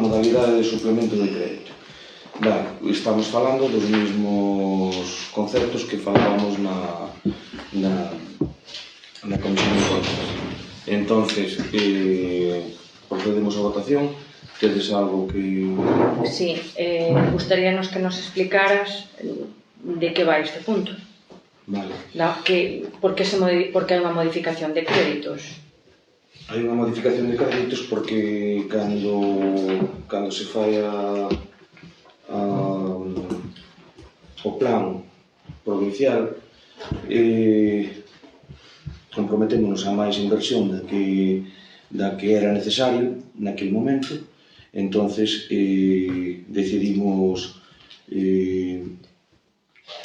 modalidade de suplemento de crédito. Vale, estamos falando dos mesmos conceptos que falábamos na Comisión de Contas. Entonces, procedemos a votación. Tedes algo que... Sí, gustaríanos que nos explicaras de que vai este punto. Vale. Por que hai unha modificación de créditos? Hai unha modificación de créditos porque cando se fai o plan provincial comprometémonos a máis inversión da que era necesario naquele momento. Entonces decidimos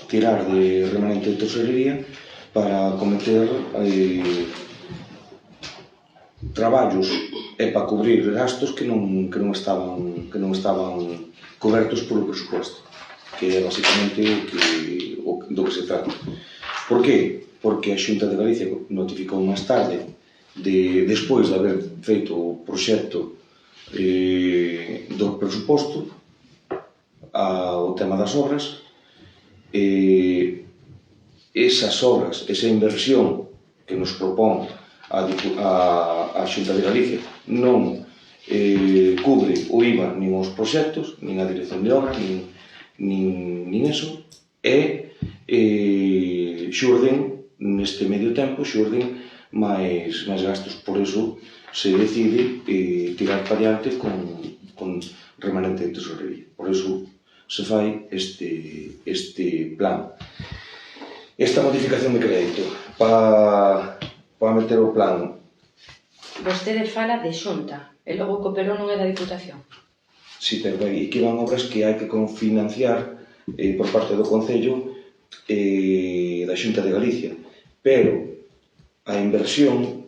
tirar de remanente de tesorería para cometer traballos e para cubrir gastos que non estaban cobertos polo presuposto, que é basicamente do que se trata. Por qué? Porque a Xunta de Galicia notificou máis tarde, despois de haber feito o proxecto do presuposto, o tema das obras, esas obras, esa inversión que nos propón a Xunta de Galicia non cubre o IVA nin os proxectos, nin a dirección de obras, nin eso, e xurden, neste medio tempo, xurden máis gastos. Por eso se decide tirar para diante con remanente de tesorería. Por eso se fai este plan. Esta modificación de crédito para meter o plan. Vostede fala de Xunta, e logo cooperou non é da Diputación. Si, pero aquí van obras que hai que confinanciar por parte do Concello da Xunta de Galicia, pero a inversión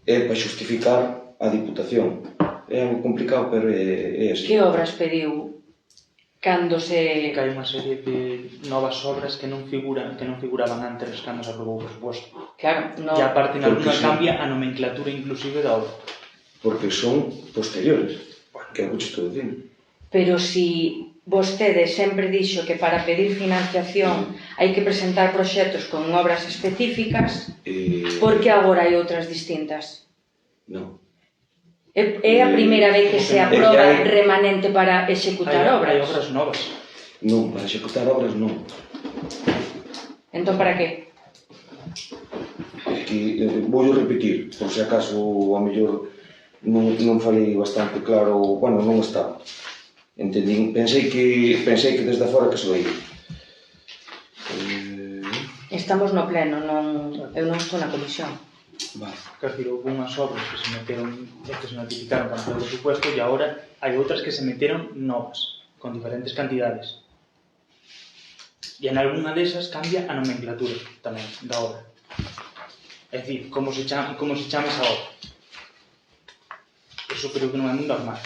é para xustificar a Diputación. É algo complicado, pero é así. Que obras pediu cando se... Que hai unha serie de novas obras que non figuraban antes cando se aprobou o presuposto. Claro, non... E aparte, nalgúna cambia a nomenclatura inclusive da obra. Porque son posteriores, que é o que estou dicindo. Pero si vostede sempre dixo que para pedir financiación hai que presentar proxectos con obras específicas, por que agora hai outras distintas? Non. É a primeira vez que se aproba remanente para executar obras? Hai obras novas. Non, para executar obras non. Entón, para que? Vou repetir, por se acaso a mellor non falei bastante claro, bueno, non estaba. Entendín, pensei que desde fora que se veía. Estamos no pleno, eu non estou na comisión. Vale. Quer dizer, houve unhas obras que se meteron e que se notificaron para o presupuesto e agora hai outras que se meteron novas, con diferentes cantidades. E en algunha desas cambia a nomenclatura tamén da obra. É dicir, como se chama esa obra. Eso creo que non é moi normal.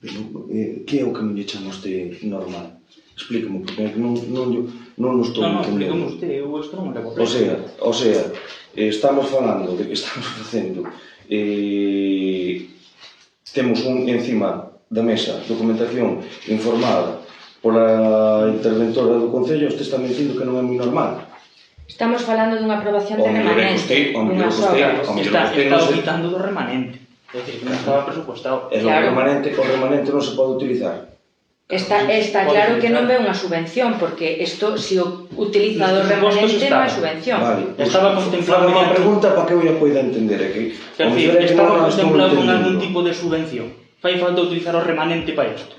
Que é o que non lle chama usted normal? Explícame, porque non o estou entendendo. Non, explícame usted, eu isto non me levo preso. O sea, estamos falando de que estamos facendo temos encima da mesa documentación informada pola interventora do Concello. Usted está me dicindo que non é moi normal. Estamos falando dunha aprobación de remanente, dunhas obras. Está quitando do remanente. É dicir, que non estaba presupostado. O remanente non se pode utilizar. Está claro que non ve unha subvención, porque isto, se o utiliza do remanente, non é subvención. Vale, estaba contemplado unha pregunta para que eu a poida entender aquí. Estaba contemplado con algún tipo de subvención. Fai falta utilizar o remanente para isto.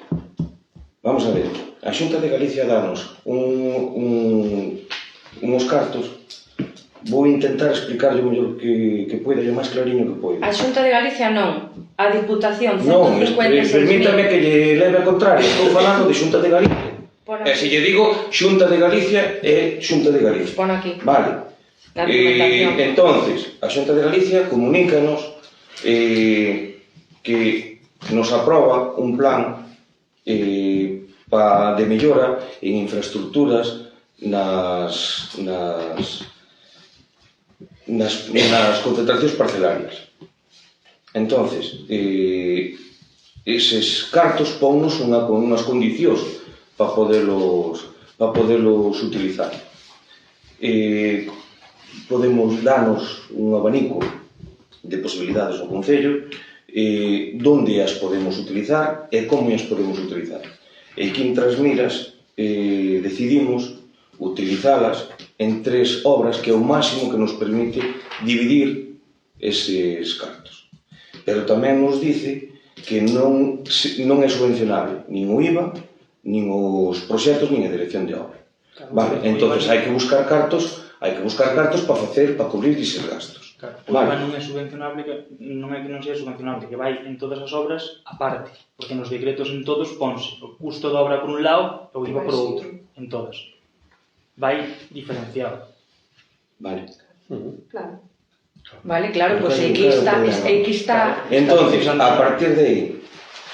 Vamos a ver, a Xunta de Galicia danos uns cartos. Vou intentar explicarlle o mellor que poida e o máis clariño que poida. A Xunta de Galicia non, a Diputación, 156.000. Non, permítame que lle leve a contraria. Estou falando de Xunta de Galicia. E se lle digo Xunta de Galicia, é Xunta de Galicia. Pon aquí. Vale. Na documentación. Entonces, a Xunta de Galicia comunícanos que nos aproba un plan de mellora en infraestructuras nas concentracións parcelarias. Entonces, eses cartos ponnos con unhas condicións para podelos utilizar. Podemos darnos un abanico de posibilidades ao Concello, onde as podemos utilizar e como as podemos utilizar. E aquí en Trasmiras decidimos utilizalas en 3 obras que é o máximo que nos permite dividir eses cartos. Pero tamén nos dice que non é subvencionable nin o IVA, nin os proxectos, nin a dirección de obra. Vale, entonces hai que buscar cartos para cubrir eses gastos. O IVA non é subvencionable, non é que non sea subvencionable, que vai en todas as obras aparte, porque nos decretos en todos ponse o custo da obra por un lado e o IVA por outro, en todas. Vai diferenciado. Vale. Claro. Vale, claro, pois aquí está. Entonces, a partir de aí,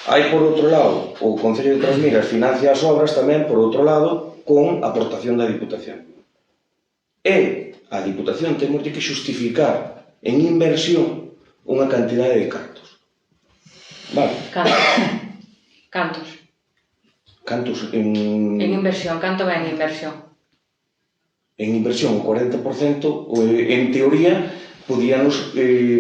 hai por outro lado, o Concello de Trasmiras financia as obras tamén, por outro lado, con aportación da Diputación. E a Diputación temos que xustificar en inversión unha cantidade de cartos. Vale? Cantos? Cantos en inversión, canto vai en inversión? En inversión o 40%, en teoría, podíanos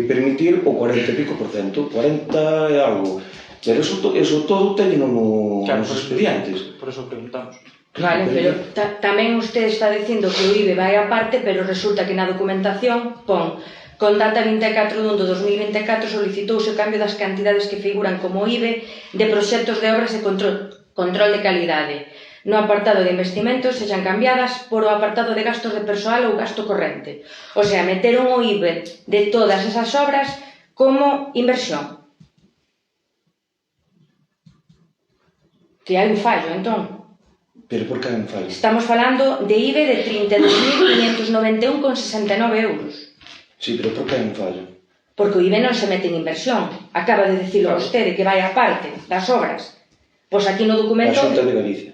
permitir o 40 e pico por cento, 40 e algo. Pero eso todo teñeno nos expedientes. Por eso preguntamos. Vale, pero tamén usted está dicindo que o IBE vai aparte, pero resulta que na documentación pon con data 24/1/2024 solicitouse o cambio das cantidades que figuran como IBE de proxectos de obras e control de calidade. No apartado de investimentos sexan cambiadas por o apartado de gastos de persoal ou gasto corrente. O sea, meteron o IBE de todas esas obras como inversión. Que hai un fallo, entón. Pero por que hai un fallo? Estamos falando de IBE de 32.591,69 euros. Sí, pero por que hai un fallo? Porque o IBE non se mete en inversión. Acaba de dicilo vostede, que vai a parte das obras. Pois aquí no documento... A Xunta de Galicia.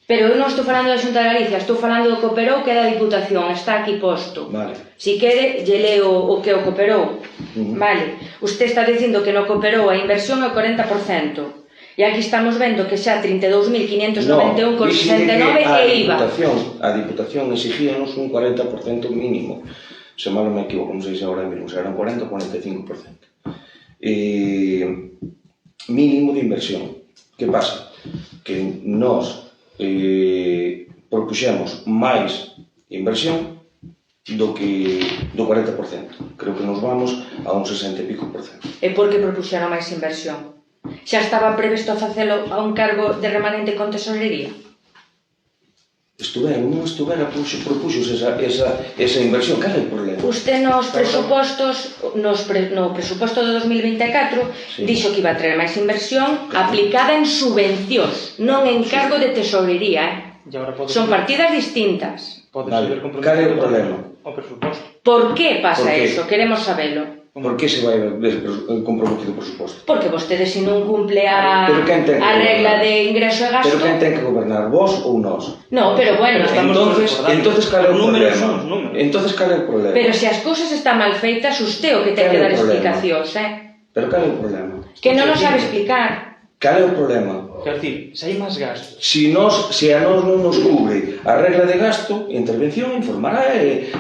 Pero eu non estou falando da Xunta de Galicia, estou falando do que operou, que é da Diputación, está aquí posto. Vale. Si quere, lle leo o que o cooperou. Vale. Usted está dicindo que no cooperou a inversión é o 40%. E aquí estamos vendo que xa 32.591,69 é IVA. A Diputación exigíanos un 40% mínimo. Se mal non me equivoco, non sei se agora mesmo, se eran 40 ou 45%. Mínimo de inversión. Que pasa? Que nós propuxemos máis inversión do 40%. Creo que nos vamos a un 60 e pico por cento. E por que propuxeron máis inversión? Xa estaba previsto facelo a un cargo de remanente con tesorería? Non estuvera, propuxos esa inversión. Cal é o problema? Usted nos presupostos, no presuposto de 2024, dixo que iba a traer máis inversión aplicada en subvencións, non en cargo de tesorería. Son partidas distintas. Vale, cal é o problema? O presuposto. Por que pasa eso? Queremos sabelo. Por que se vai comprometido o presuposto? Porque vostede se non cumple a regla de ingreso e gasto... Pero quen ten que gobernar, vos ou nós? No, pero bueno... Entonces cal é o problema? Entonces cal é o problema? Pero se as cousas están mal feitas, usted o que ten que dar explicacións, Pero cal é o problema? Que non nos sabe explicar. Cal é o problema? Quer dicir, se hai máis gastos. Se a nós non nos cubre a regla de gasto, intervención informará e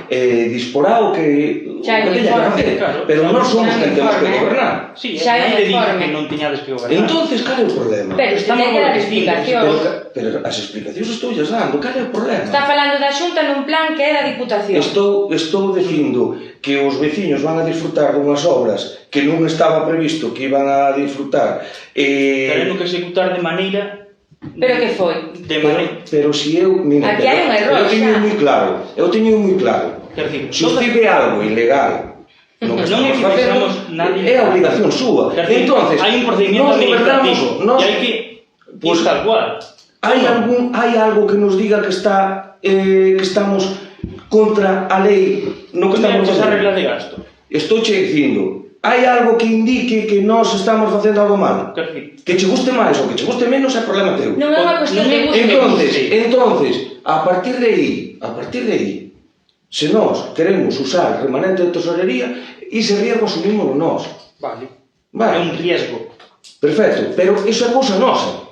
disporá o que teña que facer. Pero nós somos quen temos que gobernar. Si, non le digo que non teñades que gobernar. Entonces, cal é o problema? Pero usted ten que dar explicacións. Pero as explicacións estou dando. Cal é o problema? Está falando da Xunta nun plan que é da Diputación. Estou dicindo que os veciños van a disfrutar dunhas obras que non estaba previsto que iban a disfrutar. Pero non que executar de maneira... Pero que foi? Pero se eu... Aquí hai un error, eu teño moi claro. Se usted ve algo ilegal, non estamos facendo, é a obligación súa. Entonces, hai un procedimiento administrativo e hai que... Pois tal cual. Hai algo que nos diga que estamos contra a lei no que estamos facendo? Esa regla de gasto. Estou che dicindo, hai algo que indique que nós estamos facendo algo mal? Que che guste máis ou que che guste menos é problema teu. Non é unha cuestión de guste. Entonces, a partir de aí, se nós queremos usar remanente de tesorería, ese riesgo asumímoslo nós. Vale. É un riesgo. Perfecto, pero iso é cousa nosa.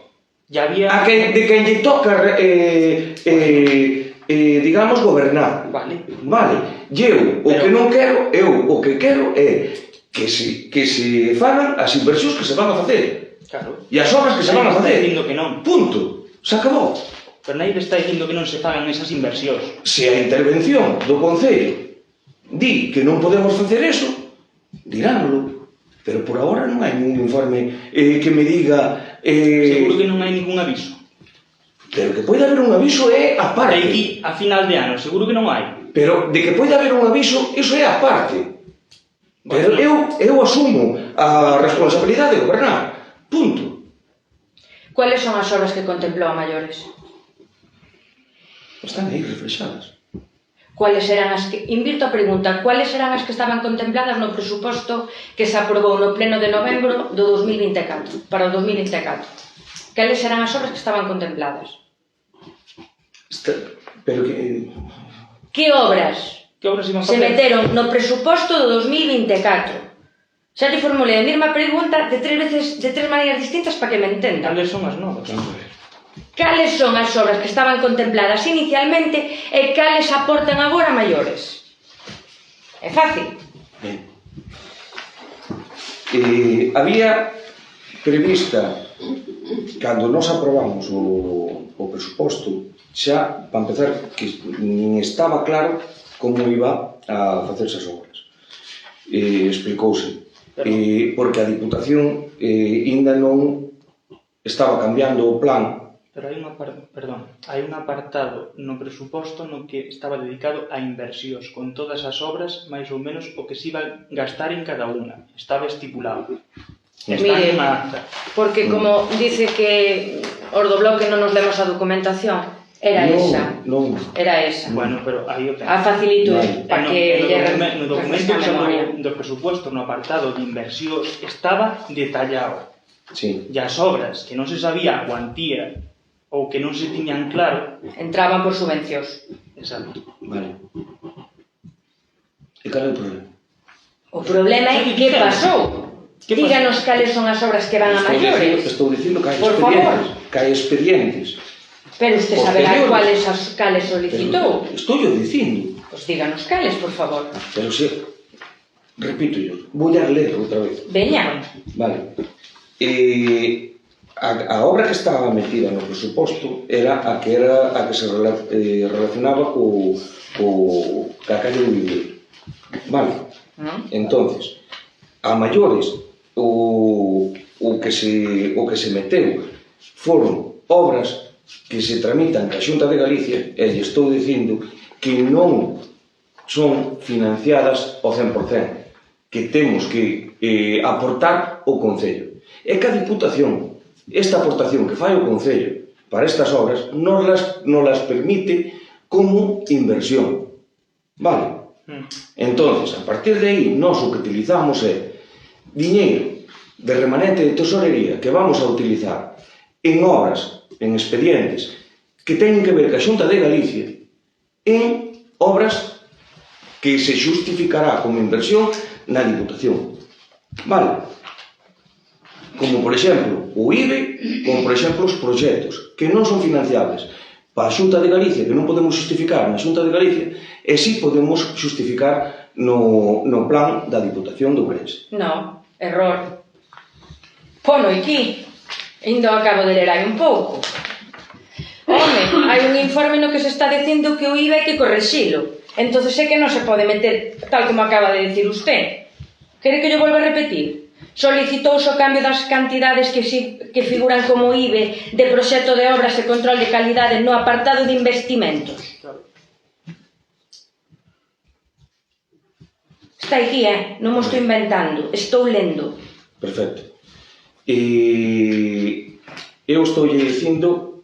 Ya había... De quen lle toca, digamos, gobernar. Vale. Vale, e eu, o que non quero, o que quero é que se fagan as inversións que se van a facer. Claro. E as obras que se van a facer. Nadie está dicindo que non. Punto. Se acabou. Pero nadie está dicindo que non se fagan esas inversións. Se a intervención do Concello di que non podemos facer eso, dirámoslo. Pero por agora non hai ningún informe que me diga... Seguro que non hai ningún aviso. Pero que pode haber un aviso é a parte. De aquí a final de ano, seguro que non hai. Pero de que pode haber un aviso, iso é a parte. Pero eu asumo a responsabilidade de gobernar. Punto. Cuáles son as obras que contemplou a maiores? Están aí reflexadas. Cuáles eran as que... Invirto a pregunta, cuáles eran as que estaban contempladas no presuposto que se aprobou no pleno de novembro do 2024, para o 2024? Cales eran as obras que estaban contempladas? Pero que... Que obras iban a se facer? meteron no presuposto do 2024? Xa te formulei a mesma pregunta de tres maneiras distintas para que me entendan. Cales son as novas? Vamos a ver. Cales son as obras que estaban contempladas inicialmente e cales aportan agora a maiores? É fácil. Había prevista, cando nos aprobamos o presuposto, xa, para empezar, que nin estaba claro como iba a facerse as obras. Explicouse. Porque a Diputación ainda non estaba cambiando o plan. Pero hai un apartado no presuposto no que estaba dedicado a inversións con todas as obras, máis ou menos o que se iba a gastar en cada unha. Estaba estipulado. Está Mire, nunha acta. porque como dice que os do bloque non nos lemos a documentación, era esa. Non. Era esa. Bueno, pero aí o ten. A facilito para que No documento do presuposto, no apartado de inversións, estaba detallado. Sí. E as obras que non se sabía a cuantía ou que non se tiñan claro... Entraban por subvencións. Exacto. Vale. E cal é o problema? O problema é que pasou. Díganos cales son as obras que van a maiores. Estou dicindo que hai Por expedientes. favor. Que hai expedientes. Pero usted saberá cales solicitou. Estou yo dicindo. Pois díganos cales, por favor. Pero se... Repito yo. Vou a ler outra vez. Veña. Vale. A obra que estaba metida no presuposto era a que se relacionaba ca calle do Viveiro. Vale. Entonces, a maiores o que se meteu foron obras que se tramitan ca Xunta de Galicia, e lle estou dicindo que non son financiadas ao 100%, que temos que aportar o Concello. É que a Diputación, esta aportación que fai o Concello para estas obras, non las permite como inversión. Vale? Entonces, a partir de aí, nós o que utilizamos é diñeiro de remanente de tesorería que vamos a utilizar en obras, en expedientes que teñen que ver ca Xunta de Galicia, en obras que se xustificará como inversión na Diputación. Vale? Como, por exemplo, o IBE, como, por exemplo, os proxectos que non son financiables para a Xunta de Galicia, que non podemos justificar na Xunta de Galicia, e si podemos justificar no plan da Diputación de Ourense. No, error. Pono aquí. Indo acabo de ler aí un pouco. Home, hai un informe no que se está dicindo que o IVA hai que correxilo. Entón é que non se pode meter tal como acaba de decir usted. Quere que yo volva a repetir? Solicitouse o cambio das cantidades que figuran como IBE de proxecto de obras e control de calidade no apartado de investimentos. Está aquí, non mo estou inventando, estou lendo. Perfecto. Eu estou dicindo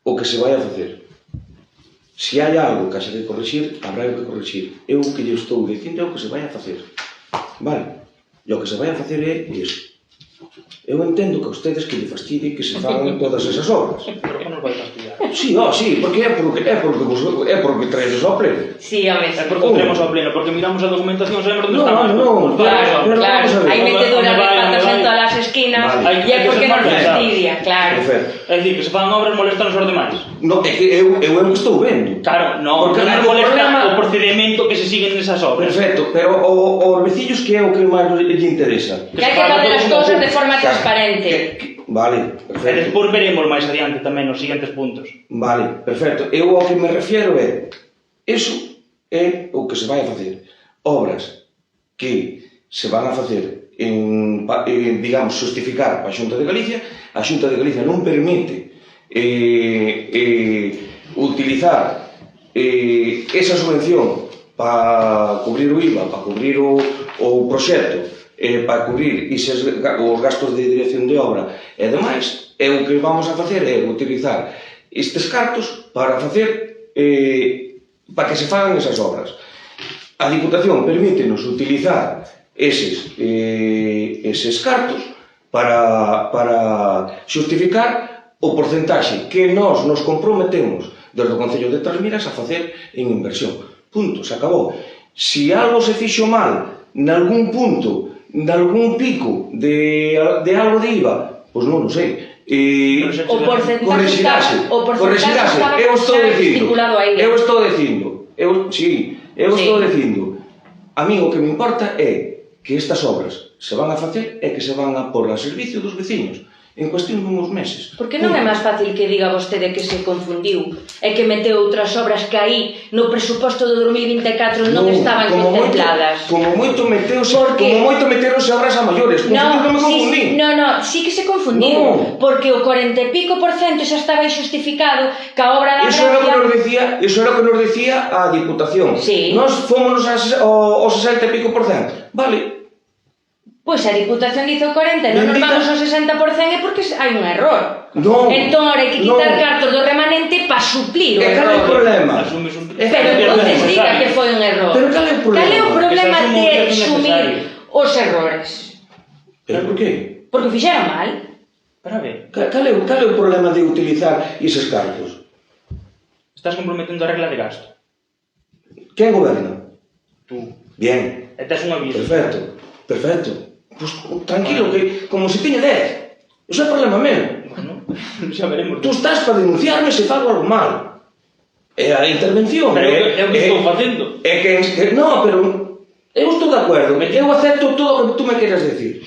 o que se vai a facer. Se hai algo que haxa que corrixir, habrá que corrixir. Eu o que lle estou dicindo é o que se vai a facer. Vale? E o que se vai a facer é iso. Eu entendo que a ustedes que lle fastidie que se fagan todas esas obras. Pero que nos vai fastidiar. Sí, porque é porque traedes ao pleno. Sí, home, É porque o traemos ao pleno, porque miramos a documentación, sabemos onde No, está máis. no, claro, pero claro, vamos a ver. hai meteduras de patas en todas as esquinas Vale. e é porque nos fastidia, claro. Perfecto. É dicir, que se fan obras molestan os demais. No, é que eu é o que estou vendo. Claro, non, Porque non o nos molesta problema- o procedimento que se siguen nesas obras. Perfecto, pero os veciños que é o que máis lle interesa. Que hai que facer as cousas de forma transparente. Vale, E perfecto. despois veremos máis adiante tamén nos seguintes puntos. Vale, perfecto. Eu ao que me refiero é iso é o que se vai a facer. Obras que se van a facer digamos, justificar a Xunta de Galicia. A Xunta de Galicia non permite utilizar esa subvención para cubrir o IVA, para cubrir o proxecto, para cubrir os gastos de dirección de obra e demais, e o que vamos a facer é utilizar estes cartos para facer para que se fagan esas obras. A Diputación permítenos utilizar eses cartos para xustificar o porcentaxe que nós nos comprometemos desde o Concello de Trasmiras a facer en inversión. Punto, se acabou. Si algo se fixo mal nalgún punto, nalgún pico de algo de IVA, pois non o sei. O porcentaxe estaba Eu estou dicindo, estipulado aí. eu estou dicindo, a mí o que me importa é que estas obras se van a facer e que se van a pôr a servicio dos veciños en cuestión de uns meses. Porque non é máis fácil que diga vostede que se confundiu e que meteu outras obras que aí no presuposto do 2024 non estaban contempladas. Como moito meteuse obras a maiores. Sí que se confundiu. Porque o 40 e pico % xa estaba xustificado que a obra da Iso era Gracia... o que nos decía a Diputación. Sí. Nós fomos ao 60 e pico %. Vale. Pois a Diputación dice o 40 non nos vamos ao 60% é porque hai un error. Non. Entón, ahora hai que quitar cartos do remanente para suplir o E cal é o error. problema? Pero entonces diga que foi un error. Pero cal é o problema? Cal é o problema Que se de asume un prezo sumir necesario. os errores? Pero por qué? Porque o fixeron mal. Para ver, Cal é o problema de utilizar eses cartos? estás comprometendo a regla de gasto. Quen goberna? Tú. Bien. E tes un aviso. Perfecto. Pois tranquilo, que como se tiña 10. Iso é problema meu. Bueno, xa veremos. Tú estás para denunciarme se fago algo mal. É a intervención. Pero é o que estou facendo. É que... No, pero... Eu estou de acordo. Eu acepto todo o que tú me queres decir.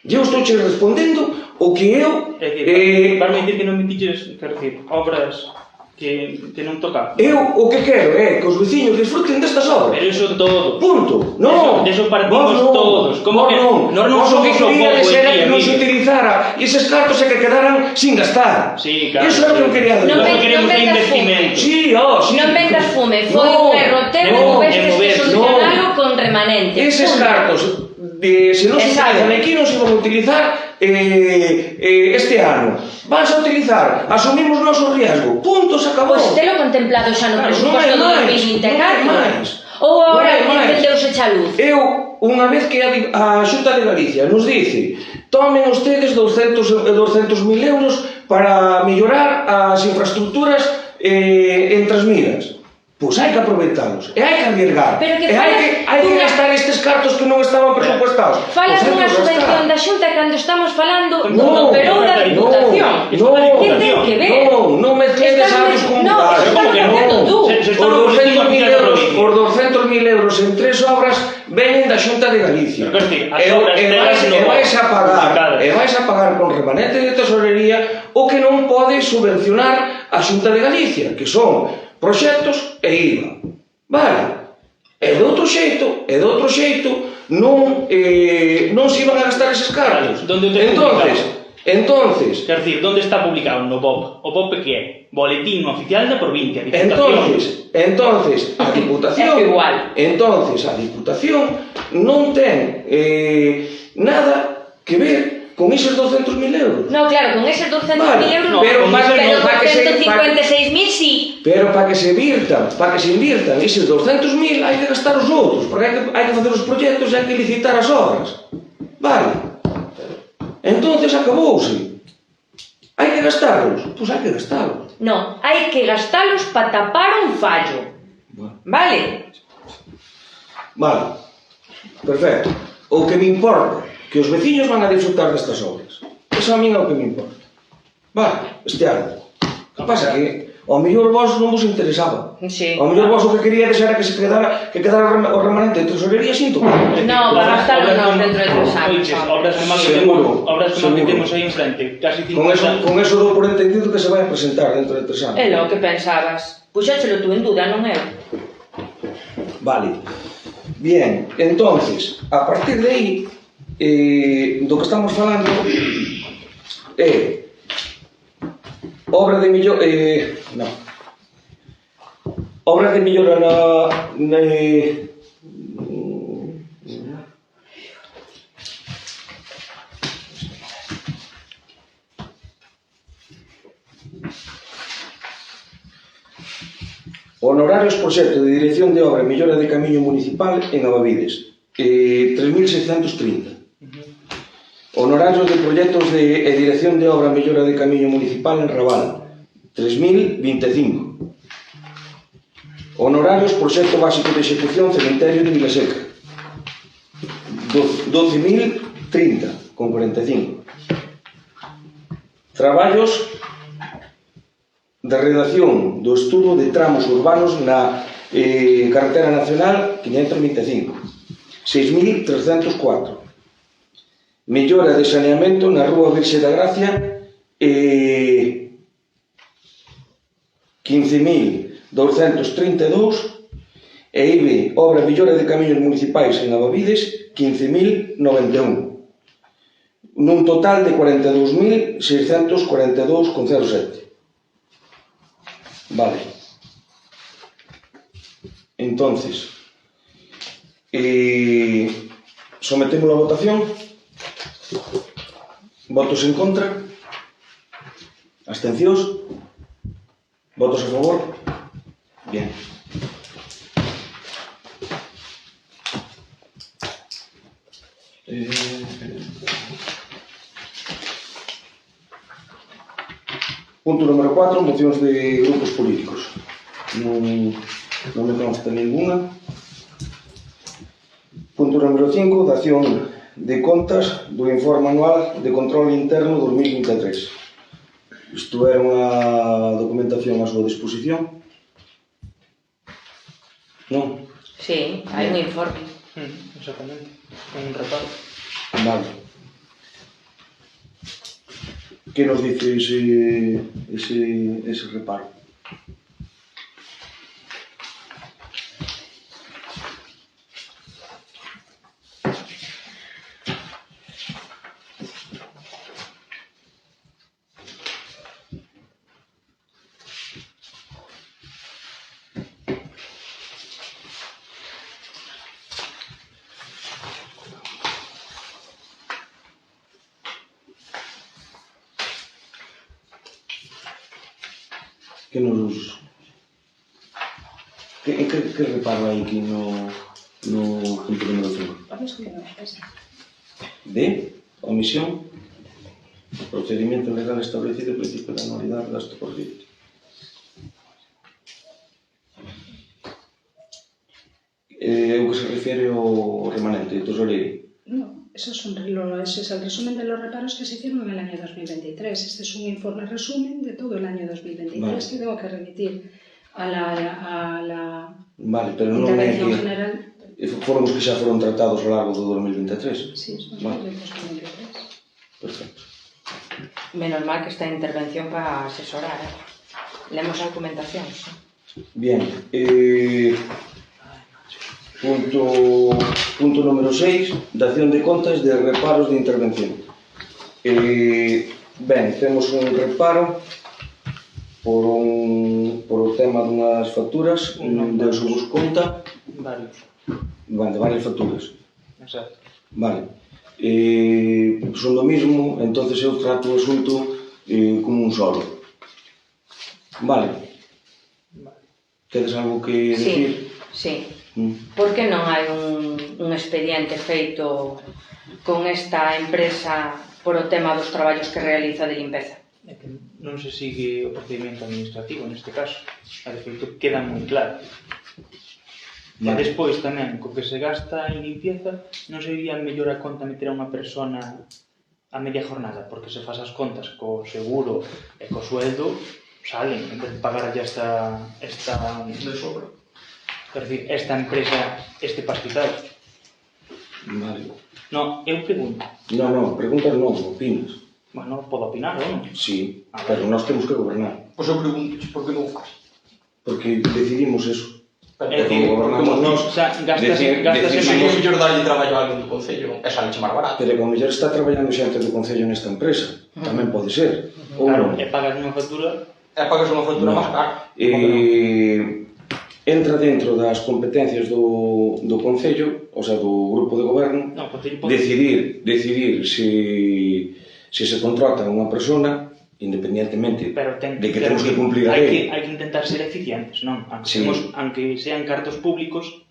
Eu estou che respondendo o que eu... É dicir, vas me dicir que non me dices, quero dicir, obras que non toca. Eu o que quero é que os veciños disfruten destas obras. Pero iso todo. Punto. Non. De eso partimos Vos non. todos. Como Vos que non. nós non Vos somos o que o povo queríades era aquí, que non se amigo. utilizara eses cartos e que quedaran sin gastar. Sí, claro. Iso é o que eu quería decir. Non Nós queremos vendas investimento. Sí, sí. Non vendas fume, foi No, un error teu e no, tivestes que mover, solucionalo con remanente. Eses Punto. cartos, se non se Exacto. utilizan aquí, non se van a utilizar este ano. Vanse a utilizar, asumimos noso riesgo. Punto, se acabou. Pois telo contemplado xa no Claro, presuposto do non hai máis, 2024. non hai máis. Ou agora Non hai máis. encendeuse xa luz. Eu, unha vez que a Xunta de Galicia nos dice tomen ustedes 200.000 euros para mellorar as infraestructuras en Trasmiras. Pois hai que aproveitalos, e hai que arriesgar, Pero que e hai que gastar estes cartos que non estaban presupuestados. Falas Pois hai dunha que gastar. subvención da Xunta cando estamos falando No, do perou da Diputación. Que ten que ver? Non mezcledes algos con No, budar. como que non? facendo tú. Se Os estamos 200.000 euros, provincia. os 200.000 euros en 3 obras venen da Xunta de Galicia. Pero, quer dizer, as obras telas non vais publicadas. vais a pagar con remanente de tesorería o que non pode subvencionar a Xunta de Galicia, que son proxectos e IVA. Vale. E de outro xeito, non se iban a gastar eses cartos. Donde o tes Entonces, Quer dizer, onde está publicado? No BOP. O BOP que é? Boletín oficial da provincia. Diputación. entonces a Diputación, É igual. a Diputación non ten nada que ver con eses 200.000 euros. No, claro, con eses 200.000 Vale, euros no, pero con para eso que se 256.000 sí. Pero para que se inviertan eses 200.000 hai que gastar os outros, porque hai que facer os proxectos e hai que licitar as obras. Vale. Entonces acabouse. Hai que gastalos? Pois hai que gastalos. Non, hai que gastalos para tapar un fallo. Vale? Vale, perfecto. O que me importa, que os veciños van a disfrutar destas obras. Eso a min é o que me importa. Vale, este ano. O que pasa que ao mellor vos non vos interesaba. Sí. Ao mellor vos o que queríades era que quedara o remanente de tesorería sin tocar. No, para gastarlo non dentro de 3 anos. Oiches, obras como que temos aí enfrente, casi 50... Con eso dou por entendido que se vai a presentar dentro de 3 anos. É lo que pensabas. Puxéchelo tú en duda, non eu. Vale. Bien, entonces, a partir de aí, do que estamos falando é obra de millora... non. Obra de millora na honorarios proxecto de dirección de obra e mellora de camiño municipal en Abavides, 3.630. Honorarios de proxectos de dirección de obra e mellora de camiño municipal en Raval, 3.025. Honorarios proxecto básico de execución cemiterio de Vilaseca, 12.030, con 45. Traballos de redacción do estudo de tramos urbanos na Carretera Nacional 525, 6.304. Mellora de saneamento na Rúa Virxe da Gracia, 15.232, e IBE, obra mellora de camiños municipais en Abavides, 15.091, nun total de 42.642,07. Vale. Entonces, sometemos a votación. Votos en contra. Abstencións. Votos a favor. Bien. Punto número 4, mocións de grupos políticos. Non me consta ninguna. Punto número 5, dación de contas do informe anual de control interno 2023. Isto é unha documentación a súa disposición? Non? Sí, hai un informe. Exactamente, con un reparo. Vale. Que nos dice ese reparo? Que nos... Que reparo hai aquí no punto número 5? De omisión, procedimiento legal establecido e principio de anualidade gasto corriente. O que se refiere ao remanente, tesorería. No, ese es el resumen de los reparos que se hicieron en el año 2023. Este es un informe resumen de todo el año 2023 vale. Que tengo que remitir a la vale, pero non é que general. Foron os que xa foron tratados ao largo do 2023? Sí, es vale. 2023. Perfecto. Menos mal que esta intervención para asesorar, Lemos a documentación, sí. Bien, punto número 6, dación de contas de reparos de intervención. Ben, temos un reparo por o tema dunhas facturas de subos conta. Varios. De varias facturas. Exacto. Vale. Son do mismo, entonces eu trato o asunto como un solo. Vale. Tedes algo que decir? Sí. Por que non hai un expediente feito con esta empresa por o tema dos traballos que realiza de limpeza. É que non se sigue o procedimento administrativo neste caso. A de feito, queda moi claro. E despois tamén, co que se gasta en limpieza, non sería mellor a conta meter a unha persona a media jornada, porque se faz as contas co seguro e co sueldo, salen, en vez de pagar ya esta De sobra. quer dizer, esta empresa este pastizal. Vale. No, eu pregunto. Non, preguntas non, opinas. Bueno, podo opinar, ou non? Sí, pero nós temos que gobernar. Pois eu pregunto, por que non o faz? Porque decidimos eso. É dicir, gobernamos nós, gastase Sería máis. mellor darlle traballo a alguén do Concello e saleche máis barato. pero como mellor está traballando xente do Concello nesta empresa, tamén pode ser. Ou Claro, non. e pagas unha factura. E pagas unha factura Non. máis cara. Entra dentro das competencias do Concello, o sea, do grupo de goberno, No, o Concello pode... decidir se se contrata unha persona, independientemente Pero ten, de que temos que cumplir a lei. Hai que intentar ser eficientes, non? Sí. Aunque sean cartos públicos,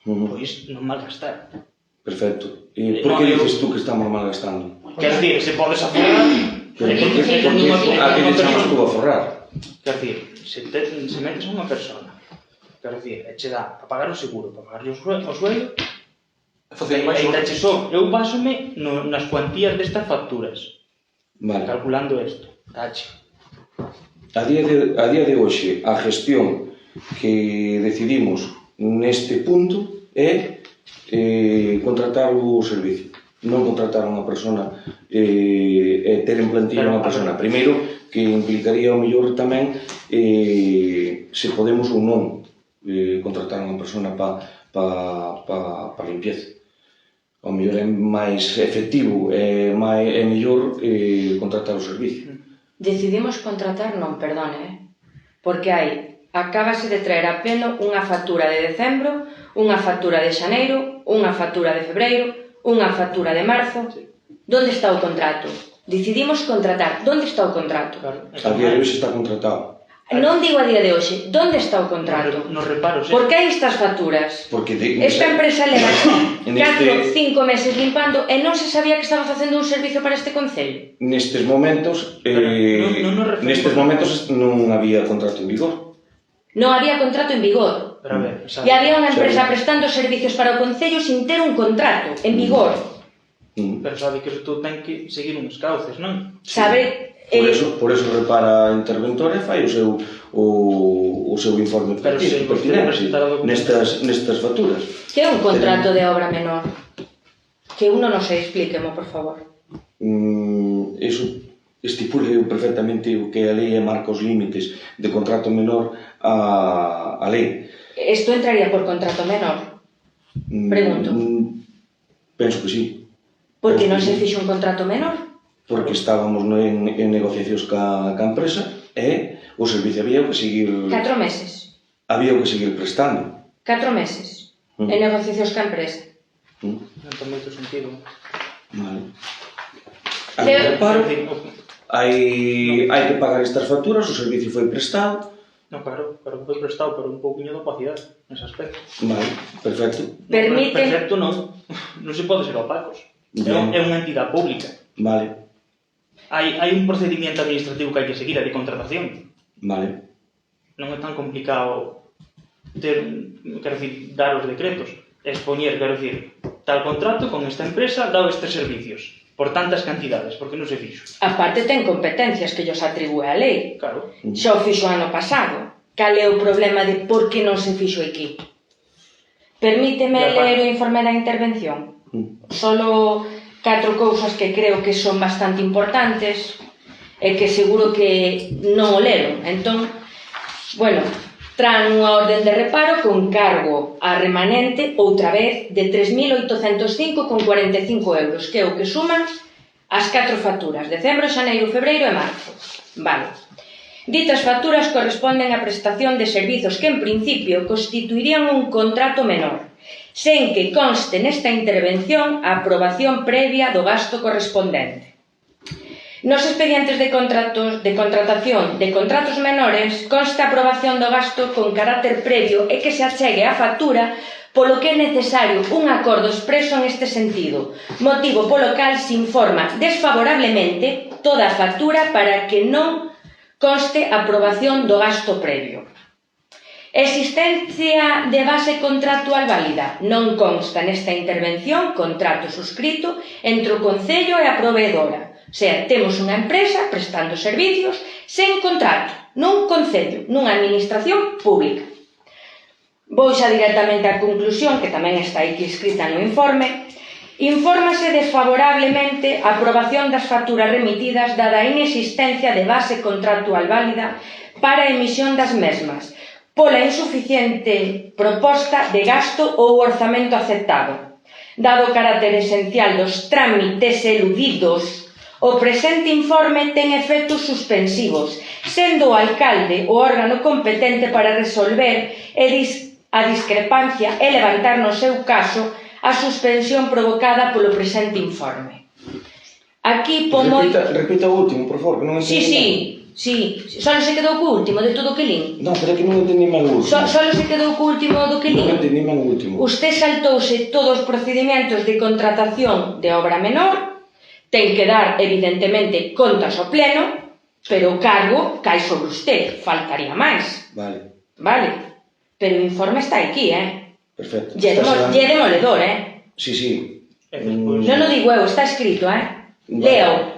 pois non malgastar. Perfecto. E por que dices tú que estamos malgastando? Quer dizer, se podes aforrar... Pero por que a que le chamas tú a forrar? Quer dizer, se metes a unha persona, quer dizer, e che dá para pagar o seguro, para pagar o sueldo, Facendo e máis ainda horas. che só, eu básome nas cuantías destas facturas, Vale. calculando isto. Tache. A día de hoxe, a gestión que decidimos neste punto é contratar o servicio. Non contratar a unha persona e ter en plantilla unha persona. Primeiro, que implicaría o mellor tamén se podemos ou non contratar unha persona para limpieza. O mellor é máis efectivo e mellor contratar o servicio. Decidimos contratar non, perdone, porque acábase de traer a pleno unha factura de decembro, unha factura de xaneiro, unha factura de febreiro, unha factura de marzo. Donde está o contrato? Decidimos contratar. Donde está o contrato? Claro, A día de hoxe está contratado. Non digo a día de hoxe. Donde está o contrato? Nos reparos, Por que hai estas facturas? Porque Esta empresa leva En 4, 5 meses limpando e non se sabía que estaba facendo un servicio para este concello. nestes momentos Nestes momentos non había contrato en vigor. Non había contrato en vigor. Pero a ver, E había unha empresa prestando servicios para o concello sin ter un contrato en vigor. Pero sabe que isto ten que seguir uns cauces, non? Sabe? Por eso repara a interventora e fai o seu informe Pero se vostede presentara a documentación. nestas facturas. Que é un contrato de obra menor? Que uno non se explíquemo, por favor. Eso estipula perfectamente o que a lei e marca os límites de contrato menor a lei. Isto entraría por contrato menor? Pregunto. Penso que sí. Por que non se fixo un contrato menor? Porque estábamos en negociacións ca empresa e o servicio había que seguir 4 meses. había que seguir prestando. 4 meses. En negociacións ca empresa. Non ten moito sentido. Vale. Hai un reparo, hai que pagar estas facturas, o servicio foi prestado. Non, claro que foi prestado, pero un pouquiño de opacidade nese aspecto. Vale, perfecto. Perfecto non. Non se pode ser opacos. É unha entidade pública. Vale, Hai un procedimento administrativo que hai que seguir, a de contratación. vale. Non é tan complicado dar os decretos. Expoñer, quero dicir, tal contrato con esta empresa dá estes servicios por tantas cantidades, porque non se fixo. Aparte ten competencias que llos atribúe a lei. Claro. Xa o fixo ano pasado. Cal é o problema de por que non se fixo aquí? Permíteme ler o informe da intervención. Solo 4 cousas que creo que son bastante importantes e que seguro que non o leron. Entón, bueno, traen unha orden de reparo con cargo a remanente outra vez de 3.805,45 euros, que é o que suman as 4 facturas, decembro, xaneiro, febreiro e marzo. Vale. Ditas facturas corresponden á prestación de servizos que en principio constituirían un contrato menor, sen que conste nesta intervención a aprobación previa do gasto correspondente. Nos expedientes de contratación de contratos menores consta a aprobación do gasto con carácter previo e que se achegue a factura polo que é necesario un acordo expreso en este sentido, motivo polo cal se informa desfavorablemente toda a factura para que non conste aprobación do gasto previo. Existencia de base contractual válida. Non consta nesta intervención contrato suscrito entre o Concello e a proveedora. O sea, temos unha empresa prestando servicios sen contrato, nun Concello, nunha administración pública. Vou xa directamente á conclusión, que tamén está aquí escrita no informe. Infórmase desfavorablemente a aprobación das facturas remitidas dada a inexistencia de base contractual válida para a emisión das mesmas, pola insuficiente proposta de gasto ou orzamento aceptado. Dado o carácter esencial dos trámites eludidos, o presente informe ten efectos suspensivos, sendo o alcalde o órgano competente para resolver a discrepancia e levantar no seu caso a suspensión provocada polo presente informe. Aquí pomo... Repita o último, por favor, que non entendi. Sí, só se quedou co último de todo o que lín. Non, pero é que non entendi máis o último. Só se quedou co último do que lín. Non entendi máis o último. Usted saltouse todos os procedimentos de contratación de obra menor, ten que dar, evidentemente, contas ao pleno, pero o cargo cae sobre usted, faltaría máis. Vale. Pero o informe está aquí, Perfecto. Lle demoledor, Sí. Non o digo eu, está escrito, Leo.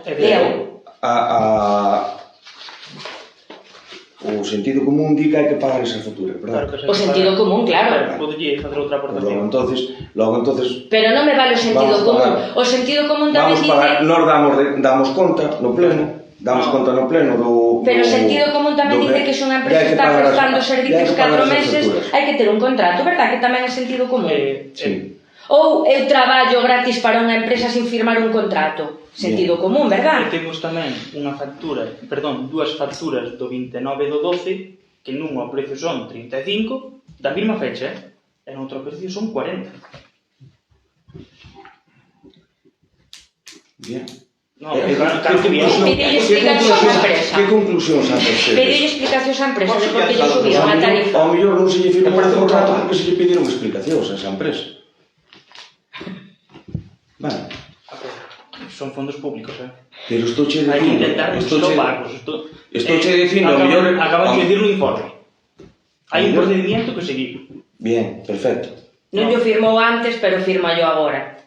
O sentido común di que hai que pagar esa factura, verdad? O sentido común, claro. Podería facer outra aportación. Logo entonces... Pero non me vale o sentido común. O sentido común tamén dice... Nos damos conta no pleno, do... Pero o sentido común tamén dice que se unha empresa está prestando servicios 4 meses, hai que ter un contrato, verdad? Que tamén é sentido común. Sí. Ou eu traballo gratis para unha empresa sin firmar un contrato. Sentido común, verdad? E temos tamén dúas facturas do 29 do 12, que nun ao precio son 35, da mesma fecha, e no outro precio son 40. Bien. Claro que bien. Pedille explicacións á empresa. Que conclusións han percebido? Pedille explicacións á empresa de por que lle subiron a tarifa. Ao mellor non se lle firmou o contrato porque se lle pediron explicacións a esa empresa. Vale. Son fondos públicos, Pero estou che dicindo... Hai que intentar que se lo pagos. Estou che dicindo, ao mellor... Acabas de decir no informe. Hai un procedimiento que seguir. Bien, perfecto. Non yo firmou antes, pero firma yo agora.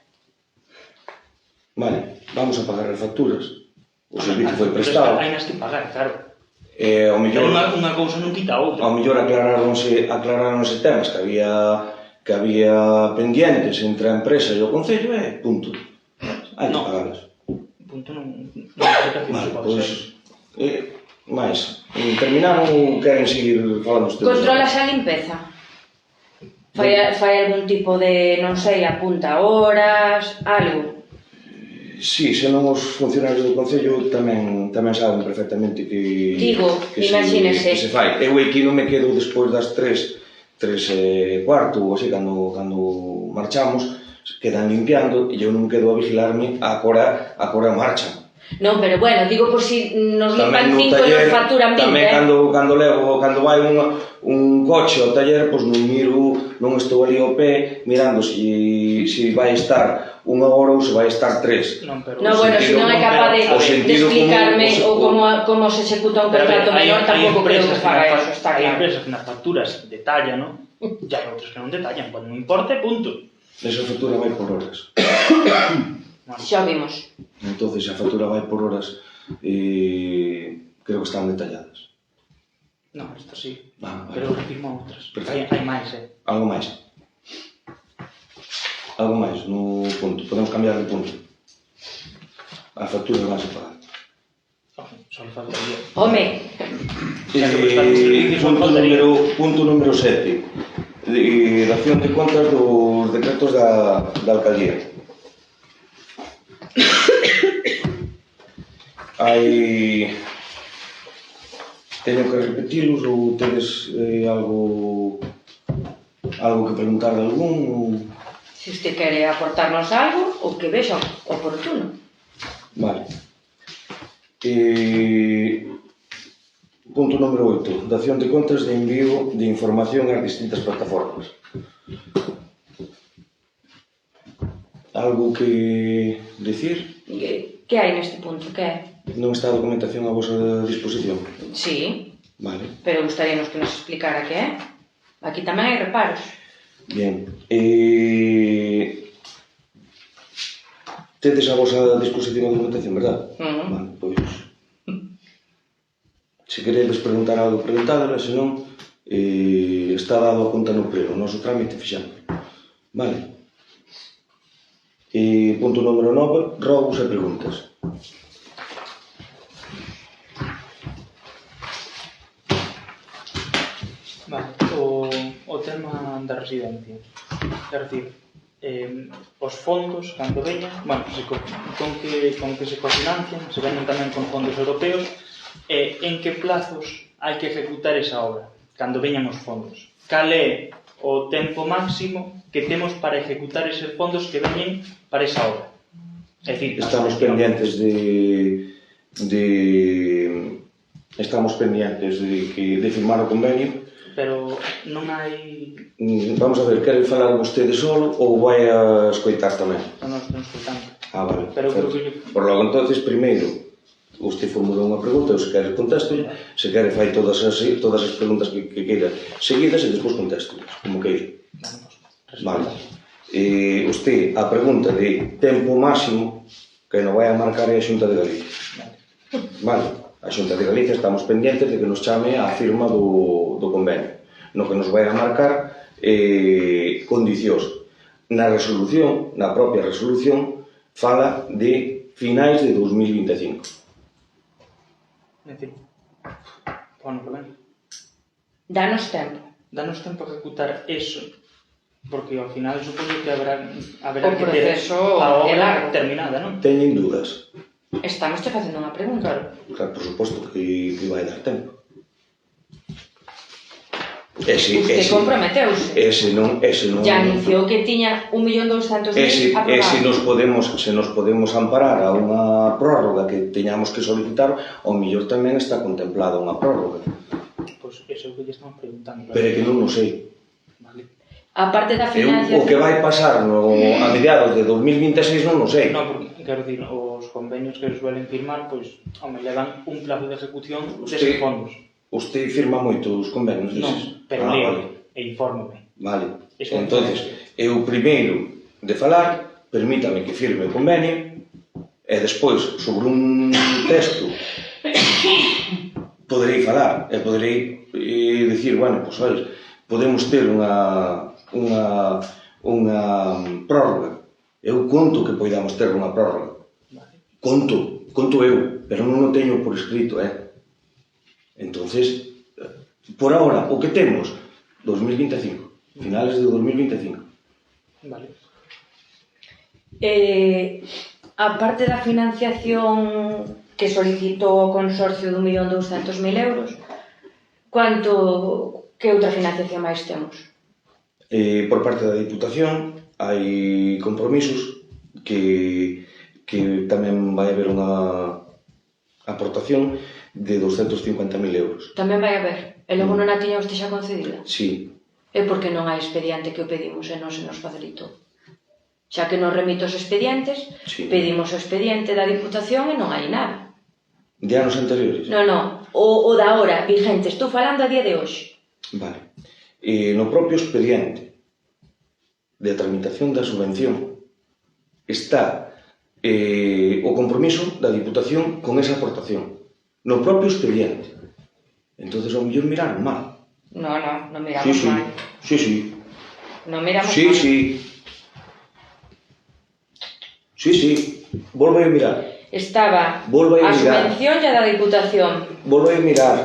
Vale, vamos a pagar as facturas. O servicio foi prestado. Hai nas que pagar, claro. Ao mellor... Unha cousa non quita a outra. Ao mellor aclaráronse temas que había pendientes entre a empresa e o Concello e punto. Hai que pagarlas. Punto non explicación. Vale, pois... máis, terminaron ou queren seguir falando ustedes? Controlas a limpeza? Fai algún tipo de, non sei, apunta horas, algo? Sí, senón os funcionarios do Concello tamén saben perfectamente que... Digo, imagínese. Que se fai. Eu aquí non me quedo despois das 3:15 ou así, cando marchamos, quedan limpiando e eu non quedo a vigilarme a cora marcha. Non, pero bueno, digo por si nos limpan 5 e nos facturan 20, Tamén cando vai un coche ao taller, pois non estou ali ao pé mirando se vai estar 1 hora ou se vai estar 3. Non, bueno, se non é capaz de explicarme ou como se executa un contrato menor, tampouco creo que faga eso, está claro. Hai empresas que nas facturas detallan, non? E hai outras que non detallan, cando non importa, punto. Esa factura vai por horas. Xa vimos. Entonces, a factura vai por horas creo que están detalladas. Non, isto sí. Vale. Pero firmo outras. Hai máis, Algo máis no punto. Podemos cambiar de punto. A factura vai a pagar. Só le faltaría. Home! Punto número 7. Dación de contas dos decretos da alcaldía. Teño que repetilos ou tedes algo que preguntar de algún? Se usted quere aportarnos algo, o que vexa oportuno. Vale. Punto número 8. Dación de contas de envío de información ás distintas plataformas. Algo que dicir? Que hai neste punto? Que é? Non está a documentación a vosa disposición? Sí, Vale. pero gustaríanos que nos explicara que é. Aquí tamén hai reparos. Bien. Tedes a vosa disposición a documentación, verdad? Vale, pois... Se queredes preguntar algo, preguntádela, senón está dado a conta no pleno, o noso trámite fixamos. Vale. Punto número 9, rogos e preguntas. Vale, o tema da residencia. É dicir, os fondos, cando veñan, bueno, con que se cofinancian, se veñan tamén con fondos europeos, en que plazos hai que ejecutar esa obra, cando veñan os fondos. Cal é o tempo máximo que temos para ejecutar eses fondos que veñen para esa obra? É dicir, Estamos pendientes de firmar o convenio. Pero non hai... Vamos a ver, quere falar vostede solo ou vai a escoitar tamén? Non nos escoitando. Vale. Pero creo que... Por logo, entonces, primeiro, usted formula unha pregunta, ou se quere contesto, se quere fai todas as preguntas que queira seguidas e despois contesto, como queira. Vale. Usted, a pregunta de tempo máximo que non vai a marcar é a Xunta de Galicia. Vale. A Xunta de Galicia estamos pendientes de que nos chame a firma do convenio, no que nos vai a marcar condicións. Na resolución, na propia resolución, fala de finais de 2025. É dicir, bueno, que ven. Danos tempo. Danos tempo a ejecutar eso, porque ao final supoño que haberá O que ter proceso a é obra largo. terminada, non? Teñen dúdas? Estamos te facendo unha pregunta. Claro, por suposto que vai dar tempo. Usted comprometeuse. Ese non... Ya anunciou que tiña 1.200.000 aprobado. Se nos podemos amparar a unha prórroga que teñamos que solicitar, ao mellor tamén está contemplada unha prórroga. Pois eso é o que lle estamos preguntando. Pero é que non o sei. Vale. A parte da financiación... O que vai pasar a mediados de 2026 non o sei. Non, porque, quero dicir, os convenios que suelen firmar, pois, home, levan un plazo de ejecución deses fondos. Usted firma moitos convenios Non, deses? pero leo Vale. e infórmome. Vale. Eso Entonces, eu primeiro de falar, permítame que firme o convenio, e despois, sobre un texto, poderei falar, e poderei dicir, bueno, pois, olha, podemos ter unha prórroga. Eu conto que poidamos ter unha prórroga. Conto eu, pero non o teño por escrito, Entonces, por ahora, o que temos, 2025, finales de 2025. Vale. A parte da financiación que solicitou o consorcio de 1.200.000 euros, que outra financiación máis temos? Por parte da Diputación hai compromisos que tamén vai haber unha aportación de 250.000 euros. Tamén vai haber. E logo non a tiña usted xa concedida? Sí. É porque non hai expediente que o pedimos e non se nos facilitou. Xa que nos remite os expedientes, pedimos o expediente da Diputación e non hai nada. De anos anteriores? Non, o da hora, vigente. Estou falando a día de hoxe. Vale. No propio expediente de tramitación da subvención está o compromiso da Diputación con esa aportación. No propio expediente. Entonces, ao mellor miraron mal. Non miramos mal. Sí. Non miramos mal. Sí. Volve a mirar. Estaba a subvención e a da Diputación. Volve a mirar.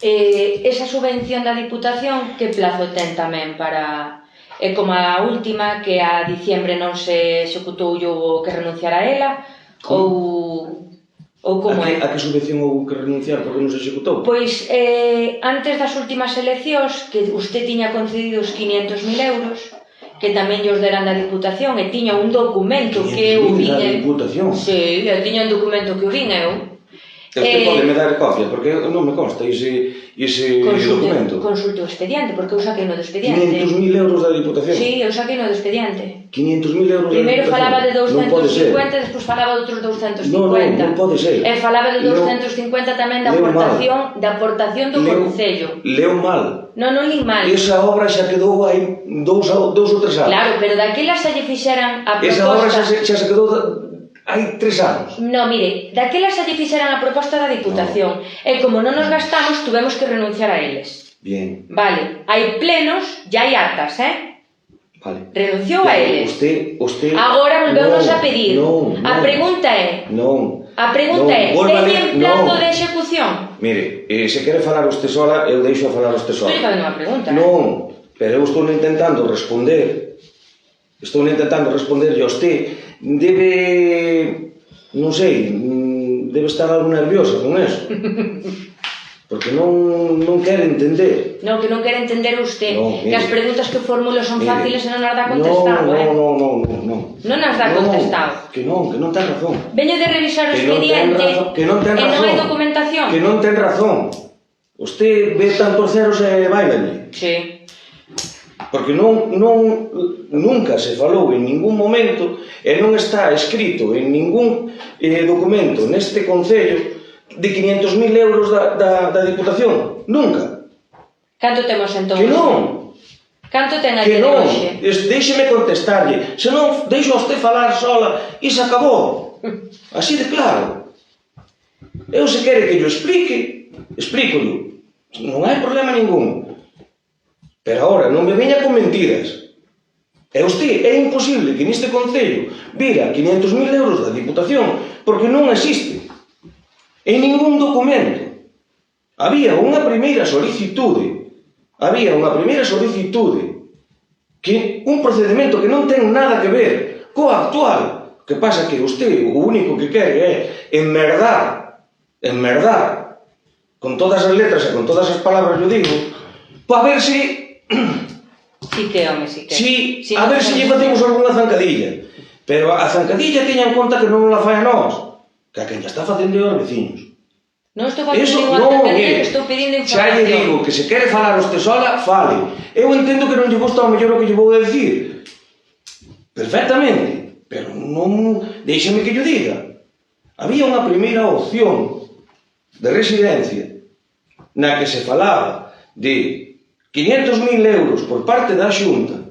Esa subvención da Diputación, que plazo ten tamén para... É como a última, que a diciembre non se executou o que renunciar a ela, ou como é? A que subvención houve que renunciar porque non se executou? Pois, antes das últimas eleccións, que usted tiña concedido os 500.000 euros, que tamén llos deran da Diputación, e tiña un documento que eu vin... da Diputación? Sí, tiña un documento que eu vin eu. Usted pode me dar copia, porque non me consta ese documento. Consulte o expediente, porque eu saquei no do expediente. 500.000 euros da Diputación. Sí, eu saquei no do expediente. 500.000 euros da Primeiro Diputación. falaba de Non pode ser. 250, despois falaba de outros 250. Non pode ser. E falaba de 250 tamén da aportación do Concello. Leo mal. Non lin mal. Esa obra xa quedou hai 2 ou 3 anos. Claro, pero daquela xa lle fixeran a proposta... Esa obra xa se quedou hai 3 anos. No, mire, daquela xa lle fixeran a proposta da Diputación. E como non nos gastamos, tuvemos que renunciar a eles. Bien. Vale, hai plenos, ya hai actas, Vale. Renunciou a eles. Usted... Agora volveunos a pedir. Non. A pregunta é... Non. A pregunta é, teñen plazo de execución? Mire, se quere falar usted sola, eu deixo a falar usted sola. Estou facendo unha pregunta. Non, pero eu estou intentando responder. Estou intentando responderlle a usted. Debe... non sei, debe estar algo nerviosa con eso. Porque non quere entender. Non, que non quere entender usted. No, que as preguntas que formulo son fáciles e non as dá contestado, Non. Non as dá contestado. Que non ten razón. Veño de revisar o expediente que non ten e non razón. hai documentación. Que non ten razón. Usted ve tantos ceros e bailalle. Sí. Porque nunca se falou en ningún momento e non está escrito en ningún documento neste Concello de 500.000 euros da Diputación. Nunca. Canto temos entón? Que non. Canto ten a Que día de non. hoxe? Déixeme contestarlle. Se non, deixo a usted falar sola e se acabou. Así de claro. Eu se quere que yo explique, explícollo. Non hai problema ningún. Pero agora non me veña con mentiras. E usted é imposible que neste Concello vira 500.000 euros da Diputación porque non existe. En ningún documento. Había unha primeira solicitude. Que un procedimento que non ten nada que ver coa actual. Que pasa que usted o único que quere é enmerdar con todas as letras e con todas as palabras, yo digo, para ver se... Sí que, home, sí que. Sí, a ver se lle facemos algunha zancadilla. Pero a zancadilla teña en conta que non la fai a nós, que a quen ya está facendo aos veciños. Non estou facendo ninguna zancadilla, que estou pedindo información. Xa lle digo que se quere falar usted sola, fale. Eu entendo que non lle gusta ao mellor o que lle vou decir. Perfectamente. Pero non... Déixeme que lle diga. Había unha primeira opción de residencia na que se falaba de 500.000 euros por parte da Xunta,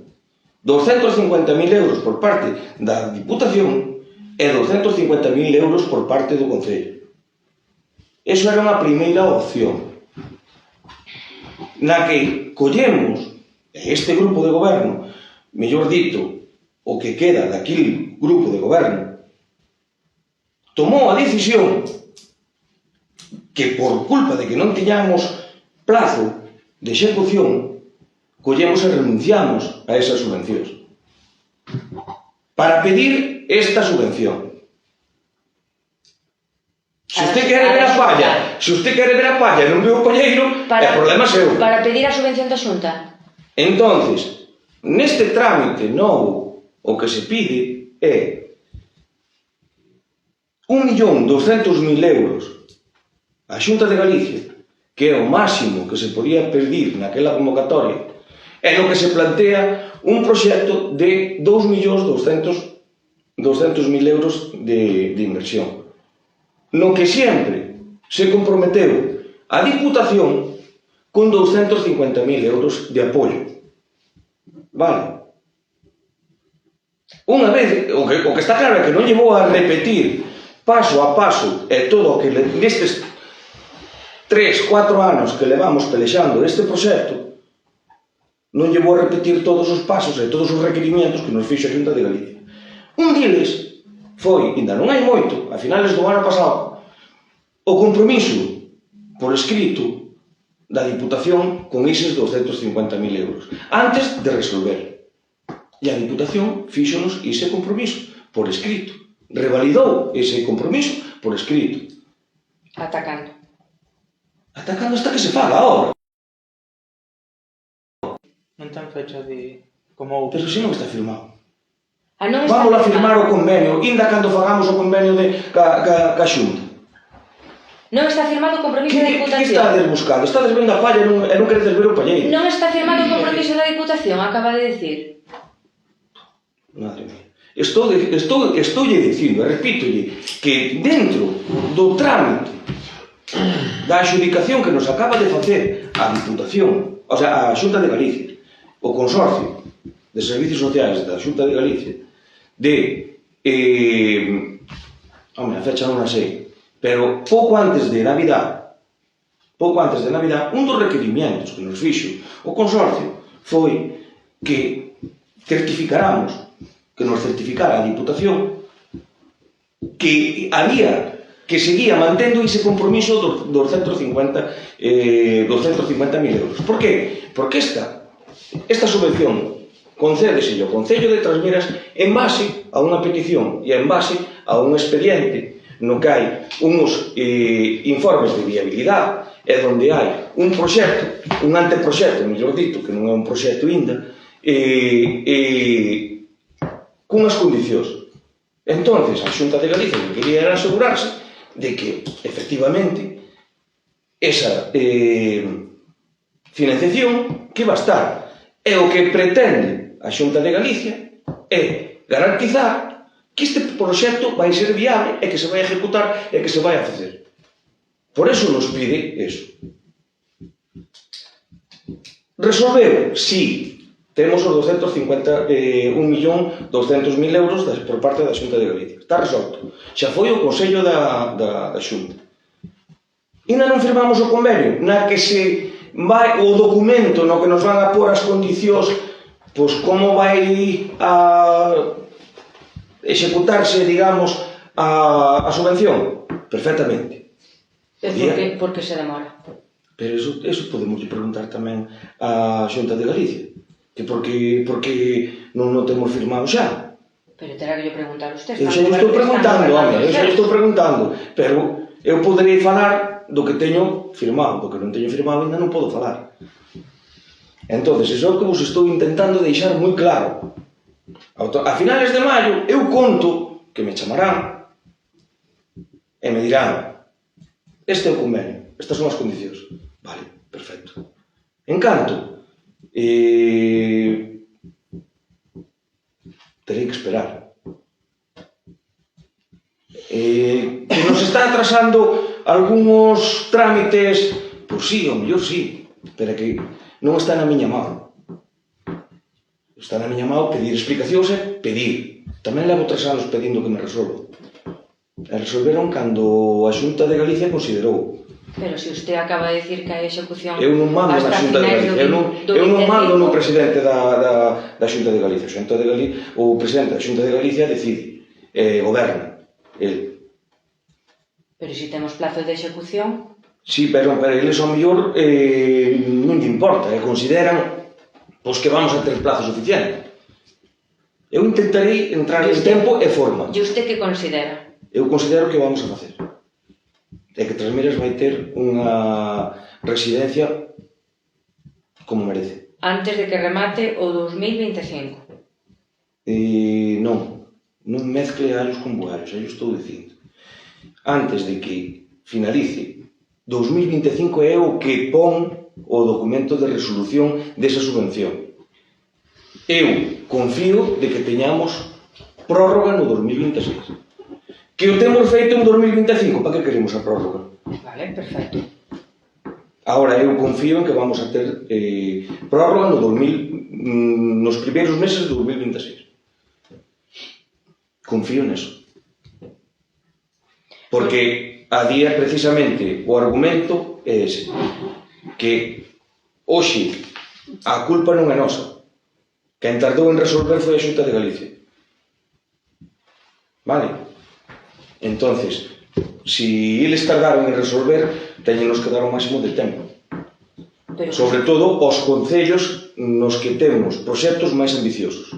250.000 euros por parte da Diputación e 250.000 euros por parte do Concello. Eso era unha primeira opción na que collemos este grupo de goberno, mellor dito, o que queda daquele grupo de goberno, tomou a decisión que por culpa de que non tiñamos plazo de execución, collemos e renunciamos a esas subvencións para pedir esta subvención. Se usted quere ver a palla e non ve o palleiro, é problema seu. Para pedir a subvención da Xunta. Entonces, neste trámite novo, o que se pide é 1.200.000 euros a Xunta de Galicia, que é o máximo que se podía pedir naquela convocatoria, é no que se plantea un proxecto de 2.200.000 euros de inversión, no que sempre se comprometeu a Diputación con 250.000 euros de apoio. Vale? Unha vez, o que está claro é que non lle vou a repetir paso a paso e todo o que nestes 3, 4 anos que levamos pelexando este proxecto, non lle vou a repetir todos os pasos e todos os requerimientos que nos fixo a Xunta de Galicia. Un deles foi, ainda non hai moito, a finales do ano pasado, o compromiso por escrito da Diputación con eses 250.000 euros, antes de resolver. E a Diputación fíxonos ese compromiso por escrito, revalidou ese compromiso por escrito. Atacando Hasta que se faga ahora. Non ten fecha de... como outro. Pero se non está firmado. Vamos a firmar o convenio, inda cando fagamos o convenio ca Xunta. Non está firmado o compromiso da Que Diputación. estades buscando? Estades vendo a palla e non queredes ver o palleiro. Non está firmado o compromiso da Diputación, acaba de decir. Madre mía. Estoulle dicindo, e repítolle, que dentro do trámite da adxudicación que nos acaba de facer a Diputación, o sea, a Xunta de Galicia, o Consorcio de Servicios Sociais da Xunta de Galicia, a fecha non a sei, pero pouco antes de Navidad, un dos requerimientos que nos fixo o Consorcio foi que nos certificara a Diputación que seguía mantendo ese compromiso dos 150.000 euros. Por qué? Porque esta subvención concédeselle ao Concello de Trasmiras en base a unha petición e en base a un expediente no que hai uns informes de viabilidade e onde hai un proxecto, un anteproxecto, mellor dito, que non é un proxecto ainda, cunhas condicións. Entonces, a Xunta de Galicia que quería era asegurarse de que, efectivamente, esa financiación que va a estar. E o que pretende a Xunta de Galicia é garantizar que este proxecto vai ser viable e que se vai executar e que se vai a facer. Por eso nos pide eso. Resolveu? Sí. Temos os 1.200.000 euros por parte da Xunta de Galicia. Está resolto. Xa foi o Consello da Xunta. Ainda non firmamos o convenio na que se vai o documento no que nos van a pôr as condicións, pois como vai a executarse, digamos, a subvención. Perfectamente. E por que se demora? Pero eso podemos preguntar tamén a Xunta de Galicia. Que porque non o temos firmado xa. Pero terá que lle preguntar usted. Eu xa estou preguntando, pero eu poderei falar do que teño firmado, do que non teño firmado ainda non podo falar. Entón, iso é o que vos estou intentando deixar moi claro. A finales de maio eu conto que me chamarán e me dirán: este é o convenio, estas son as condicións. Vale, perfecto. En canto, terei que esperar. Que nos está atrasando algúns trámites, pois sí, ao mellor sí, pero que non está na miña mão. Está na miña mão pedir explicacións e pedir. Tamén levo 3 anos pedindo que me resolvan. E resolveron cando a Xunta de Galicia considerou. Pero se usted acaba de decir que hai execución Eu non mando na Xunta de Galicia, eu non mando no presidente da Xunta de Galicia. O presidente da Xunta de Galicia decide, goberna, el. Pero se temos plazo de execución... Sí, pero eles ao mellor non lle importa, e consideran pois que vamos a ter plazo suficiente. Eu intentarei entrar en tempo e forma. E usted que considera? Eu considero que vamos a facer. E que Trasmiras vai ter unha residencia como merece. Antes de que remate o 2025. Non mezcle allos con bugallos, aí estou dicindo. Antes de que finalice 2025 é o que pon o documento de resolución desa subvención. Eu confío de que teñamos prórroga no 2026. Que o temos feito en 2025, para que queremos a prórroga? Vale, perfecto. Agora, eu confío en que vamos a ter prórroga nos primeiros meses de 2026. Confío neso. Porque a día precisamente o argumento é ese, que hoxe a culpa non é nosa. Quen tardou en resolver foi a Xunta de Galicia. Vale? Entonces, si eles tardaron en resolver, teñenos que dar o máximo de tempo. Sobre todo aos concellos nos que temos proxectos máis ambiciosos,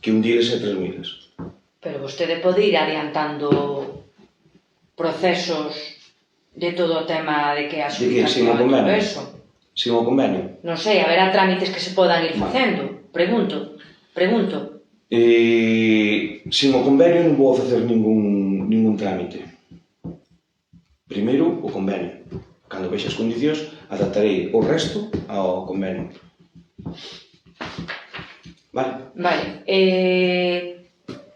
que un deles é Trasmiras. Pero vostede pode ir adiantando procesos de todo o tema de que a xudicación e todo eso. Sin o convenio. Non sei, haberá trámites que se podan ir facendo. Pregunto. Sin o convenio non vou facer ningún trámite. Primeiro o convenio. Cando vexe as condicións, adaptarei o resto ao convenio. Vale? Vale.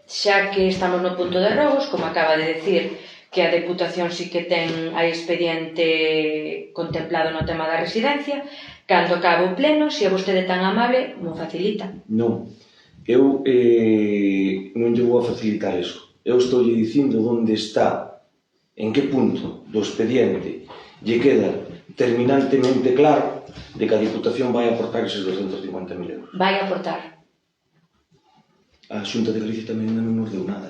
Xa que estamos no punto de Rogos, como acaba de decir, que a Deputación sí que ten a expediente contemplado no tema da residencia, cando acabe o pleno, se é vostede tan amable, mo facilita. Non. Eu non lle vou a facilitar eso. Eu estou lle dicindo onde está, en que punto do expediente lle queda terminantemente claro de que a Diputación vai aportar eses 250.000 euros. Vai aportar. A Xunta de Galicia tamén non nos deu nada,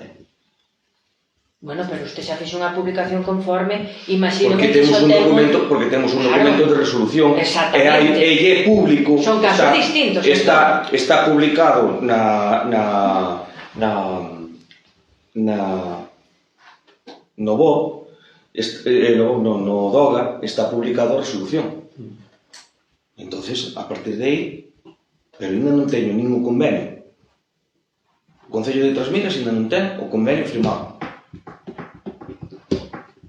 Bueno, pero usted xa fixo unha publicación conforme, imagino porque que temos só un ten documento, porque temos un documento de resolución Exactamente. e é público. Son casos distintos. Está publicado no BO, no DOGA está publicado a resolución. Entonces, a partir de aí, pero ainda non teño ningún convenio. O Concello de Trasminas ainda non ten o convenio firmado.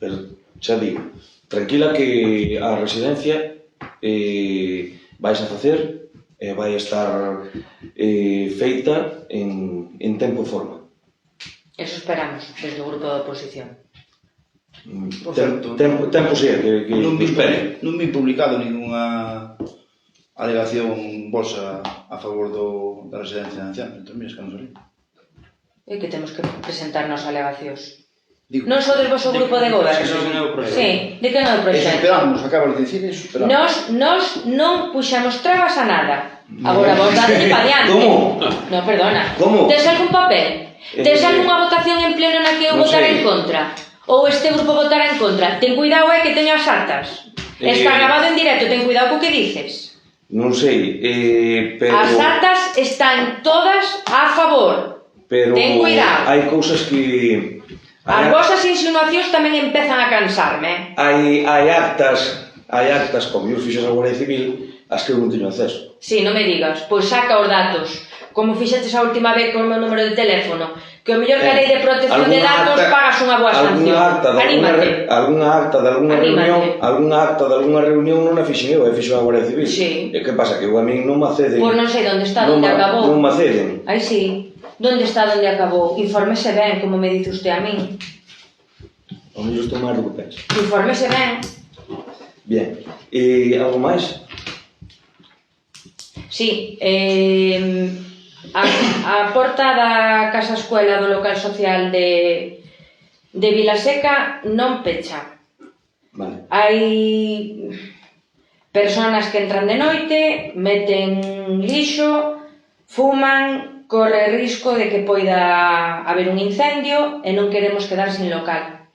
Pero xa digo, tranquila que a residencia vais a facer e vai a estar feita en tempo e forma. Eso esperamos, desde o grupo da oposición. Tempo sea, que espere. Non vi publicado ninguna alegación vosa a favor da residencia de ancianos. Entón, mira, que non salí. É que temos que presentar nos alegacións. Digo, Non sodes vos o grupo de goberno? Sí, de que non é o proxecto? esperamos, acabas de dicir eso, esperamos. Nos non puxamos trabas a nada. Agora vos date pa diante. Como? No, perdona. Como? Tes algún papel? Tes algunha votación en pleno na que eu Non votara sei. en contra? Ou este grupo votara en contra? Ten cuidado, que teño as actas. Está grabado en directo, ten cuidado co que dices. Non sei, pero... As actas están todas a favor. Pero ten cuidado. hai cousas que... As vosas insinuacións tamén empezan a cansarme. Hai actas, como eu fixo a Guardia Civil, as que eu non teño acceso. Si, non me digas, pois saca os datos. Como fixetes a última vez con o meu número de teléfono, que o mellor que a lei de protección de datos pagas unha boa sanción. Anímate. Algún acta de algunha reunión non a fixen eu, a fixo a Guardia Civil. Sí. E que pasa? Que eu a min non me acceden. Pois non sei onde está, onde acabou. Non me acceden. Ai, sí. Donde está onde acabou? Infórmese ben, como me dice usted a min. O mellor estou máis do que penso. Infórmese ben. Bien. E algo máis? Sí, a porta da Casa Escuela do local social de Vilaseca non pecha. Vale. Hai personas que entran de noite, meten lixo, fuman, corre risco de que poida haber un incendio e non queremos quedar sin local.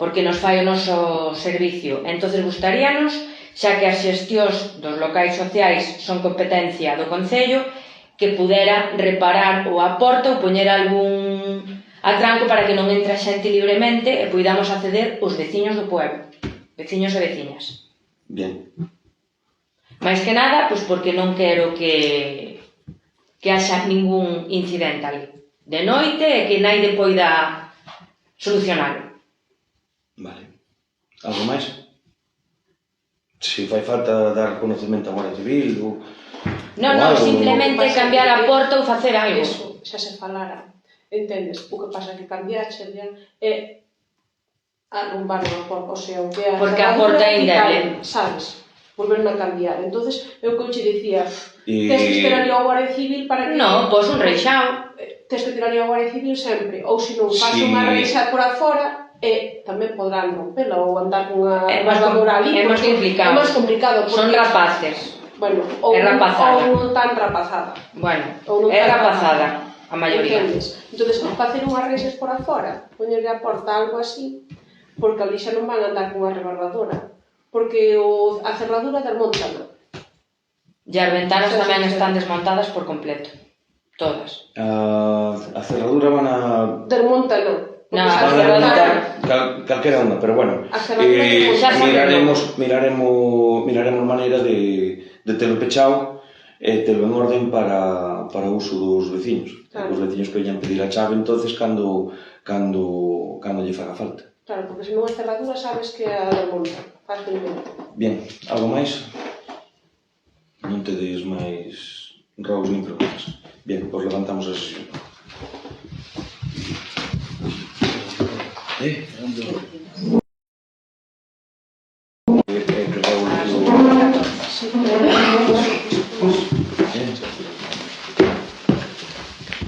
Porque nos fai o noso servicio. Entonces gustaríanos, xa que as xestións dos locais sociais son competencia do Concello, que pudera reparar ou a porta ou poñer algún atranco para que non entre a xente libremente e poidamos acceder os veciños do pueblo, veciños e veciñas. Bien. Mais que nada, pois porque non quero que haxa ningún incidente ali. De noite e que naide poida solucionar. Vale. Algo máis? Se fai falta dar conocemento á Guardia Civil ou... Non, simplemente cambiar a porta ou facer algo. Eso, xa se falara. Entendes? O que pasa que cambiaxe ya é arrumbar a porta, o sea, o que é porque a porta é indeble, sabes? Volveron a cambiar. Entonces, eu que che dicía, tens que esperar ao Guardia Civil para que... Non, pois un reixao. Tens que tirar ao Guardia Civil sempre, ou se non faz unha reixa por afora, e tamén podrán rompela ou andar cunha rabadora ali. É máis complicado. É máis complicado. Son rapaces. Bueno, ou non tan rapazada. Bueno, é rapazada a maioría. Entendes? Entón, facer unhas reixas por afora, poñerle a porta algo así, porque ali xa non van andar cunha rebarbadora. Porque a cerradura desmontana. E as ventanas tamén están desmontadas por completo. Todas. A cerradura van a... Desmontana. No, a cerradura... Calquera unha, pero bueno. Miraremos maneira de telo pechado e telo en orden para o uso dos veciños. Os veciños que veñan pedir a chave entonces cando lle faga falta. Claro, porque se non é cerradura sabes que é a del monta, fácilmente. Bien, algo máis? Non tedes máis roubos nin preguntas. Bien, pois levantamos a sesión.